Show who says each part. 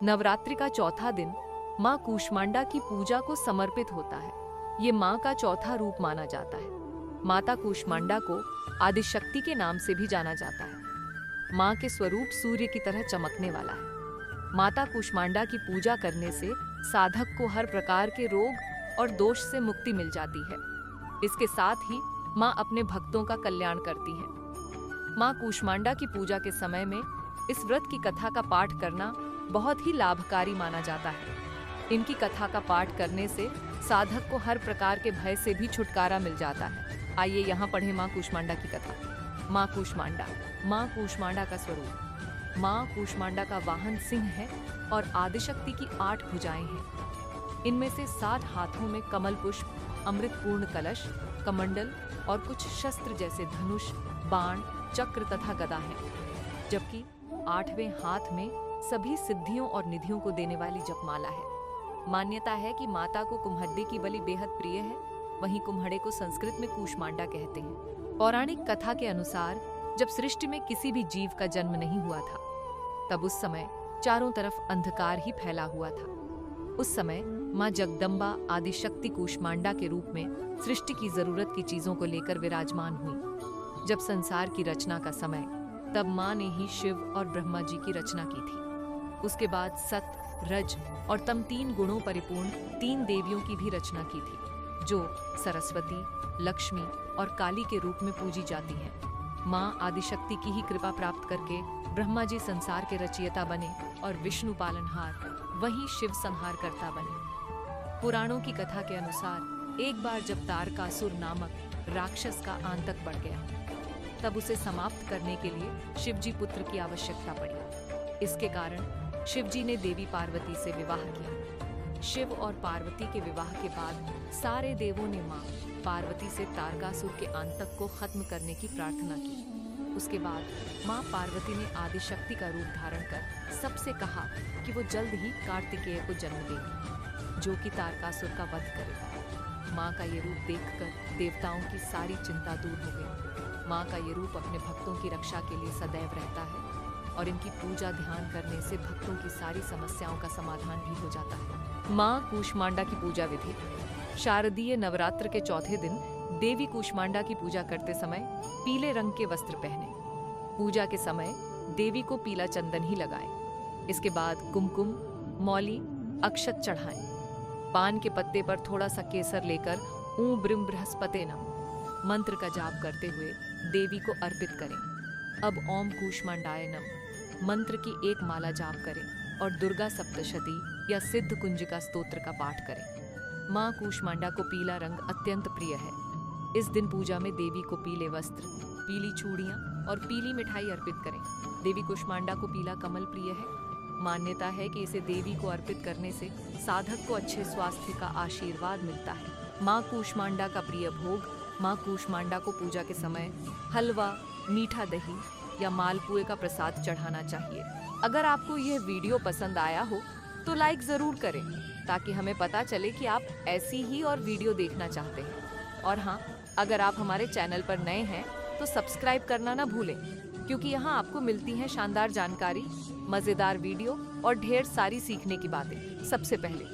Speaker 1: नवरात्रि का चौथा दिन माँ कूष्मांडा की पूजा को समर्पित होता है। ये माँ का चौथा रूप माना जाता है। माता कूष्मांडा को आदिशक्ति के नाम से भी जाना जाता है। माँ के स्वरूप सूर्य की तरह चमकने वाला है। माता कूष्मांडा की पूजा करने से साधक को हर प्रकार के रोग और दोष से मुक्ति मिल जाती है। इसके साथ ही माँ अपने भक्तों का कल्याण करती है। माँ कूष्मांडा की पूजा के समय में इस व्रत की कथा का पाठ करना बहुत ही लाभकारी माना जाता है। इनकी कथा का पाठ करने से साधक को हर प्रकार के भय से भी छुटकारा मिल जाता है। आइए यहाँ पढ़ें माँ कूष्मांडा की कथा। माँ कूष्मांडा का स्वरूप। माँ कूष्मांडा का वाहन सिंह है और आदिशक्ति की 8 भुजाएं हैं। इनमें से 60 हाथों में कमल पुष्प, अमृतपूर्ण कलश, कमंडल और कुछ शस्त्र जैसे धनुष, बाण, चक्र तथा गदा हैं। जबकि 8वें हाथ में सभी सिद्धियों और निधियों को देने वाली जपमाला है। मान्यता है कि माता को कुम्हड्डी की बलि बेहद प्रिय है। वहीं कुम्हड़े को संस्कृत में कूष्मांडा कहते हैं। पौराणिक कथा के अनुसार जब सृष्टि में किसी भी जीव का जन्म नहीं हुआ था, तब उस समय चारों तरफ अंधकार ही फैला हुआ था। उस समय माँ जगदम्बा आदिशक्ति कूष्मांडा के रूप में सृष्टि की जरूरत की चीजों को लेकर विराजमान हुई। जब संसार की रचना का समय, तब माँ ने ही शिव और ब्रह्मा जी की रचना की थी। उसके बाद सत, रज और तम 3 गुणों परिपूर्ण 3 देवियों की भी रचना की थी, जो सरस्वती, लक्ष्मी और काली के रूप में पूजी जाती हैं। माँ आदिशक्ति की ही कृपा प्राप्त करके ब्रह्मा जी संसार के रचयिता बने और विष्णु पालनहार, वहीं शिव संहार करता बने। पुराणों की कथा के अनुसार एक बार जब तारकासुर नामक राक्षस का आतंक बढ़ गया, तब उसे समाप्त करने के लिए शिवजी पुत्र की आवश्यकता पड़ी। इसके कारण शिवजी ने देवी पार्वती से विवाह किया। शिव और पार्वती के विवाह के बाद सारे देवों ने माँ पार्वती से तारकासुर के आतंक को खत्म करने की प्रार्थना की। उसके बाद माँ पार्वती ने आदिशक्ति का रूप धारण कर सबसे कहा कि वो जल्द ही कार्तिकेय को जन्म देगी, जो कि तारकासुर का वध करेगा। माँ का ये रूप देखकर देवताओं की सारी चिंता दूर हो गई। माँ का ये रूप अपने भक्तों की रक्षा के लिए सदैव रहता है और इनकी पूजा ध्यान करने से भक्तों की सारी समस्याओं का समाधान भी हो जाता है। माँ कूष्मांडा की पूजा विधि। शारदीय नवरात्र के चौथे दिन देवी कूष्मांडा की पूजा करते समय पीले रंग के वस्त्र पहने। पूजा के समय देवी को पीला चंदन ही लगाएं। इसके बाद कुमकुम, मौली, अक्षत चढ़ाएं। पान के पत्ते पर थोड़ा सा केसर लेकर ऊं ब्रिम बृहस्पते नमः मंत्र का जाप करते हुए देवी को अर्पित करें। अब ओम कूष्मांडाय नमः मंत्र की 1 माला जाप करें और दुर्गा सप्तशती या सिद्ध कुंजिका स्तोत्र का पाठ करें। माँ कूष्मांडा को पीला रंग अत्यंत प्रिय है। इस दिन पूजा में देवी को पीले वस्त्र, पीली चूड़ियाँ और पीली मिठाई अर्पित करें। देवी कूष्मांडा को पीला कमल प्रिय है। मान्यता है कि इसे देवी को अर्पित करने से साधक को अच्छे स्वास्थ्य का आशीर्वाद मिलता है। माँ कूष्मांडा का प्रिय भोग। माँ कूष्मांडा को पूजा के समय हलवा, मीठा दही या मालपुए का प्रसाद चढ़ाना चाहिए। अगर आपको यह वीडियो पसंद आया हो तो लाइक जरूर करें, ताकि हमें पता चले कि आप ऐसी ही और वीडियो देखना चाहते हैं। और हाँ, अगर आप हमारे चैनल पर नए हैं तो सब्सक्राइब करना ना भूलें, क्योंकि यहाँ आपको मिलती हैं शानदार जानकारी, मज़ेदार वीडियो और ढेर सारी सीखने की बातें सबसे पहले।